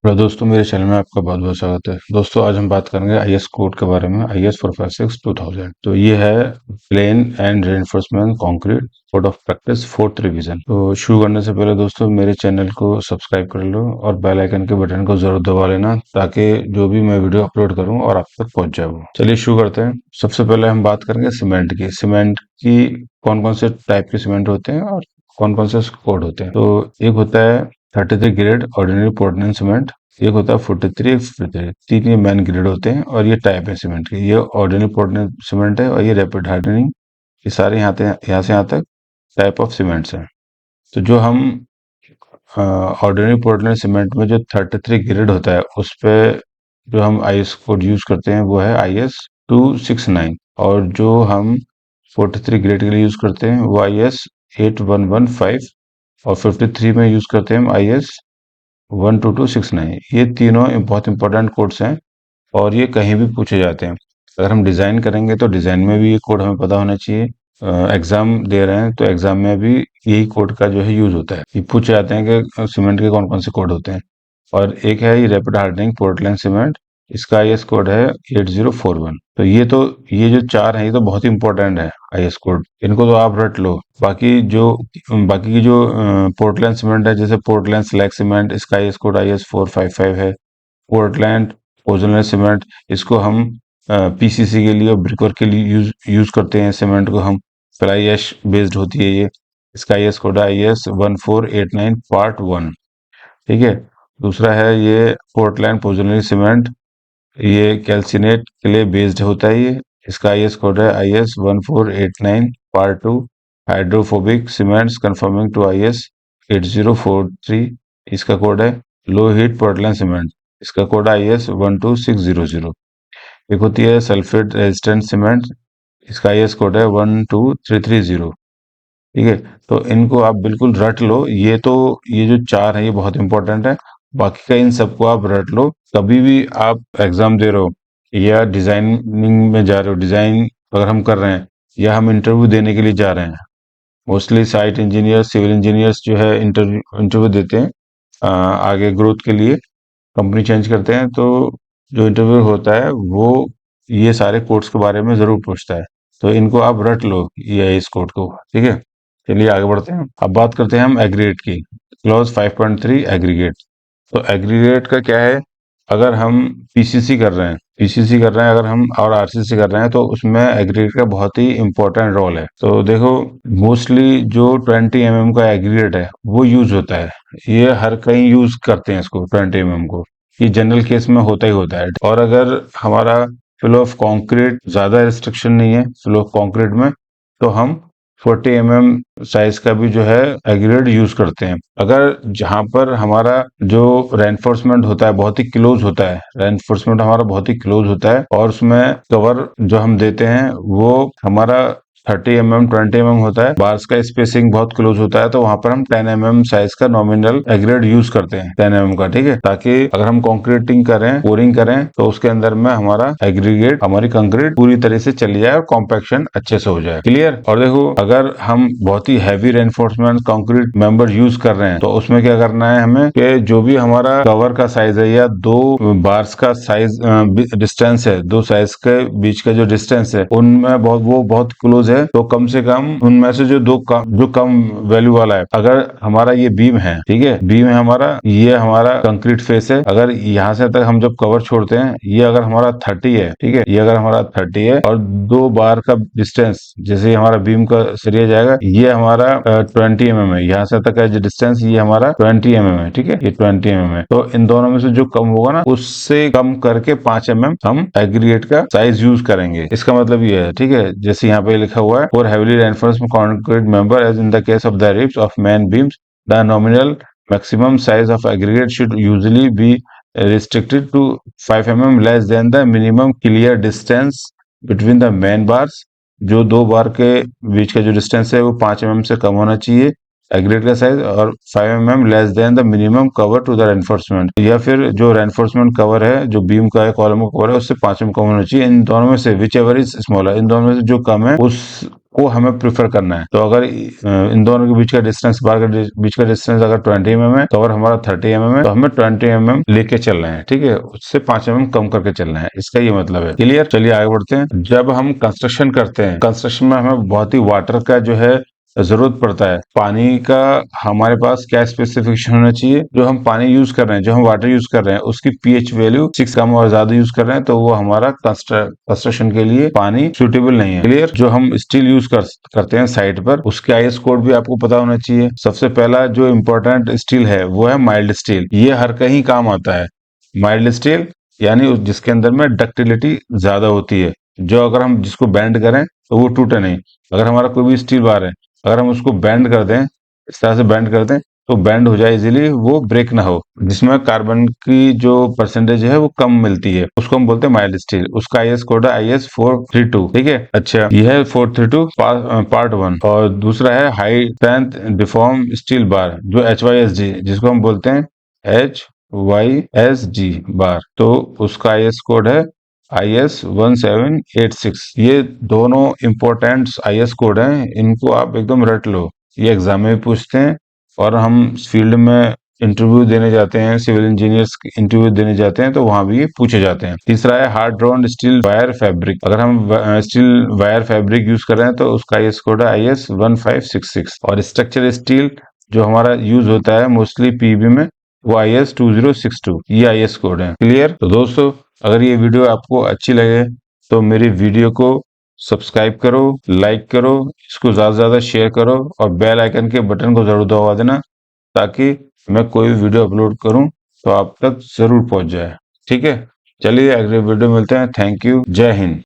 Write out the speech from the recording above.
Hello दोस्तों, मेरे channel में आपका बहुत बहुत स्वागत है। दोस्तों, आज हम बात करेंगे आईएस कोड के बारे में। आईएस 456-2000 तो ये है plain and reinforcement concrete code of practice fourth revision. तो शुरू करने से पहले दोस्तों मेरे चैनल को सब्सक्राइब कर लो और बेल आइकन के बटन को जरूर दबा लेना, ताकि जो भी मैं वीडियो अपलोड करूं और आप तक पहुंच जाए वो। चलिए शुरू करते हैं। सबसे पहले हम बात करेंगे सीमेंट की। सीमेंट की कौन कौन से टाइप के सीमेंट होते हैं और कौन कौन से कोड होते हैं। तो एक होता है 33 ग्रेड ऑर्डिनरी पोर्टलैंड सीमेंट, एक होता है 43, 53। तीन ये मेन ग्रेड होते हैं और ये टाइप है सीमेंट की। ये ऑर्डिनरी पोर्टलैंड सीमेंट है और ये रैपिड हार्डनिंग। ये सारे यहाँ से यहाँ तक टाइप ऑफ सीमेंट्स हैं। तो जो हम ऑर्डिनरी पोर्टलैंड सीमेंट में जो 33 ग्रेड होता है उस पे जो हम आईएस कोड यूज करते हैं वो है आईएस 269, और जो हम 43 ग्रेड के लिए यूज करते हैं वो आईएस 8115, और 53 में यूज करते हैं हम आईएस 12269। ये तीनों बहुत इंपॉर्टेंट कोड्स हैं और ये कहीं भी पूछे जाते हैं। अगर हम डिजाइन करेंगे तो डिजाइन में भी ये कोड हमें पता होना चाहिए। एग्जाम दे रहे हैं तो एग्जाम में भी यही कोड का जो है यूज होता है। ये पूछे जाते हैं कि सीमेंट के कौन कौन से कोड होते हैं। और एक है ये रैपिड हार्डनिंग पोर्टलैंड सीमेंट, इसका आईएस कोड है 8041। ये जो चार है ये तो बहुत ही इंपॉर्टेंट है आईएस कोड, इनको तो आप रट लो। बाकी की जो पोर्टलैंड सीमेंट है, जैसे पोर्टलैंड स्लैग सीमेंट, इसका आईएस कोड आईएस 455 है। पोर्टलैंड पोजनर सीमेंट, इसको हम पीसीसी के लिए और ब्रिकवर्क के लिए यूज करते हैं। सीमेंट को हम फ्लाई ऐश बेस्ड होती है ये। इसका आईएस कोड है आईएस 1489 पार्ट 1। ठीक है। दूसरा है ये पोर्टलैंड पोजनरी सीमेंट, ये कैल्सिनेट क्ले बेस्ड होता है ये। इसका आईएस कोड है IS 1489 part 2। Hydrophobic cements conforming to IS 8043, इसका कोड है। लो हीट पोर्टलैंड सीमेंट, इसका कोड है आईएस 12600। एक होती है सल्फेट रेजिस्टेंट सीमेंट, इसका आईएस कोड है 12330। ठीक है। तो इनको आप बिल्कुल रट लो। ये जो चार है ये बहुत इंपॉर्टेंट है। बाकी का इन सबको आप रट लो। कभी भी आप एग्जाम दे रहे हो या डिजाइनिंग में जा रहे हो, डिजाइन अगर हम कर रहे हैं या हम इंटरव्यू देने के लिए जा रहे हैं, mostly site engineer civil engineers जो है इंटरव्यू देते हैं आगे ग्रोथ के लिए, कंपनी चेंज करते हैं, तो जो इंटरव्यू होता है वो ये सारे कोड्स के बारे में जरूर पूछता है। तो इनको आप रट लो ये इस कोड को। ठीक है। चलिए आगे बढ़ते हैं। अब बात करते हैं हम एग्रीगेट की। Clause 5.3 aggregate. तो एग्रीगेट का क्या है, अगर हम पीसीसी कर रहे हैं अगर हम और आरसीसी कर रहे हैं तो उसमें एग्रीगेट का बहुत ही इंपॉर्टेंट रोल है। तो देखो, मोस्टली जो 20 mm का एग्रीगेट है वो यूज होता है। ये हर कहीं यूज करते हैं इसको, 20 mm को। ये जनरल केस में होता ही होता है। और अगर हमारा फिल ऑफ कंक्रीट ज्यादा रिस्ट्रिक्शन नहीं है फिल ऑफ कंक्रीट में, तो हम 40 mm साइज का भी जो है एग्रीगेट यूज करते हैं। अगर जहां पर हमारा जो रेनफोर्समेंट होता है बहुत ही क्लोज होता है, रेनफोर्समेंट हमारा बहुत ही क्लोज होता है और उसमें कवर जो हम देते हैं वो हमारा 30 mm 20 mm होता है, बार्स का स्पेसिंग बहुत क्लोज होता है, तो वहां पर हम 10 mm साइज का नॉमिनल एग्रीगेट यूज करते हैं, 10 mm का। ठीक है। ताकि अगर हम कॉन्क्रीटिंग करें, पोरिंग करें, तो उसके अंदर में हमारा एग्रीगेट, हमारी कंक्रीट पूरी तरह से चली जाए और कॉम्पैक्शन अच्छे से हो जाए। क्लियर। और देखो, अगर हम बहुत ही heavy reinforcement concrete member use कर रहे हैं तो उसमें क्या करना है हमें, कि जो भी हमारा कवर का साइज है या दो बार्स का साइज डिस्टेंस है, दो साइज के बीच का जो डिस्टेंस है उनमें वो बहुत क्लोज है, तो कम से कम उनमें से जो कम वैल्यू वाला है, अगर हमारा ये बीम है, ठीक है, बीम है हमारा, ये हमारा कंक्रीट फेस है, अगर यहाँ से तक हम जब कवर छोड़ते हैं, ये अगर हमारा 30 है, ठीक है, ये अगर हमारा 30 है और दो बार का डिस्टेंस, जैसे हमारा बीम का सरिया जाएगा, ये हमारा 20 mm है, यहाँ से तक का जो डिस्टेंस ये हमारा 20 mm है। ठीक है। ये 20 mm है, तो इन दोनों में से जो कम होगा ना, उससे कम करके 5 mm हम एग्रीगेट का साइज यूज करेंगे। इसका मतलब ये है। ठीक है। जैसे यहाँ पे लिखा हुआ है, for heavily reinforced concrete member as in the case of the ribs of main beams, the nominal maximum size of aggregate should usually be restricted to 5 mm less than the minimum clear distance between the main bars। जो दो बार के बीच का जो distance है वो 5 mm से कम होना चाहिए, एग्रीगेट का साइज, और 5 mm less than the minimum cover to the reinforcement, या फिर जो रेनफोर्समेंट कवर है, जो बीम का है, कॉलम का कवर है, उससे 5 mm कम होना चाहिए। इन दोनों में से विच एवर इज स्मॉलर, इन दोनों में से जो कम है उसको हमें प्रेफर करना है। तो अगर इन दोनों के बीच का डिस्टेंस, बार के बीच का डिस्टेंस अगर 20 mm है, कवर हमारा 30 mm है, तो हमें 20 mm लेके चलना है, ठीक है, उससे 5 mm कम करके चलना है, इसका ये मतलब है। क्लियर? चलिए आगे बढ़ते हैं। जब हम कंस्ट्रक्शन करते हैं, कंस्ट्रक्शन में हमें बहुत ही वाटर का जो है जरूरत पड़ता है। पानी का हमारे पास क्या स्पेसिफिकेशन होना चाहिए? जो हम पानी यूज कर रहे हैं, जो हम वाटर यूज कर रहे हैं, उसकी पीएच वैल्यू 6 कम और ज्यादा यूज कर रहे हैं, तो वो हमारा कंस्ट्रक्शन के लिए पानी सुटेबल नहीं है। क्लियर? जो हम स्टील यूज करते हैं साइट पर, उसके आईएस कोड भी आपको पता होना चाहिए। सबसे पहला जो इम्पोर्टेंट स्टील है वो है माइल्ड स्टील। ये हर कहीं काम आता है। माइल्ड स्टील यानी जिसके अंदर में डक्टिलिटी ज्यादा होती है, जो अगर हम जिसको बैंड करें तो वो टूटे नहीं। अगर हमारा कोई भी स्टील बार है, अगर हम उसको बैंड कर दें, इस तरह से बैंड कर दें तो बैंड हो जाए इजीली, वो ब्रेक ना हो, जिसमें कार्बन की जो परसेंटेज है वो कम मिलती है, उसको हम बोलते हैं माइल्ड स्टील। उसका आईएस कोड है IS 432। ठीक है, अच्छा, यह है 432 पार्ट 1। और दूसरा है high strength deform steel bar, जो HYSG, जिसको हम बोलते हैं HYSG बार, तो उसका आईएस कोड है IS 1786। ये दोनों इंपॉर्टेंट आईएस कोड हैं, इनको आप एकदम रट लो। ये एग्जाम में भी पूछते हैं, और हम फील्ड में इंटरव्यू देने जाते हैं, सिविल इंजीनियर्स इंटरव्यू देने जाते हैं, तो वहां भी ये पूछे जाते हैं। तीसरा है hard drawn steel wire fabric. अगर हम स्टील वायर फैब्रिक यूज कर रहे हैं तो उसका आईएस कोड है IS 1566। और स्ट्रक्चर स्टील जो हमारा यूज होता है मोस्टली पीबी में, वो IS 2062। ये आईएस कोड है। क्लियर? तो दोस्तों, अगर ये वीडियो आपको अच्छी लगे तो मेरी वीडियो को सब्सक्राइब करो, लाइक करो, इसको ज्यादा से ज्यादा शेयर करो, और बेल आइकन के बटन को जरूर दबा देना, ताकि मैं कोई भी वीडियो अपलोड करूं तो आप तक जरूर पहुंच जाए। ठीक है, चलिए अगले वीडियो मिलते हैं। थैंक यू, जय हिंद।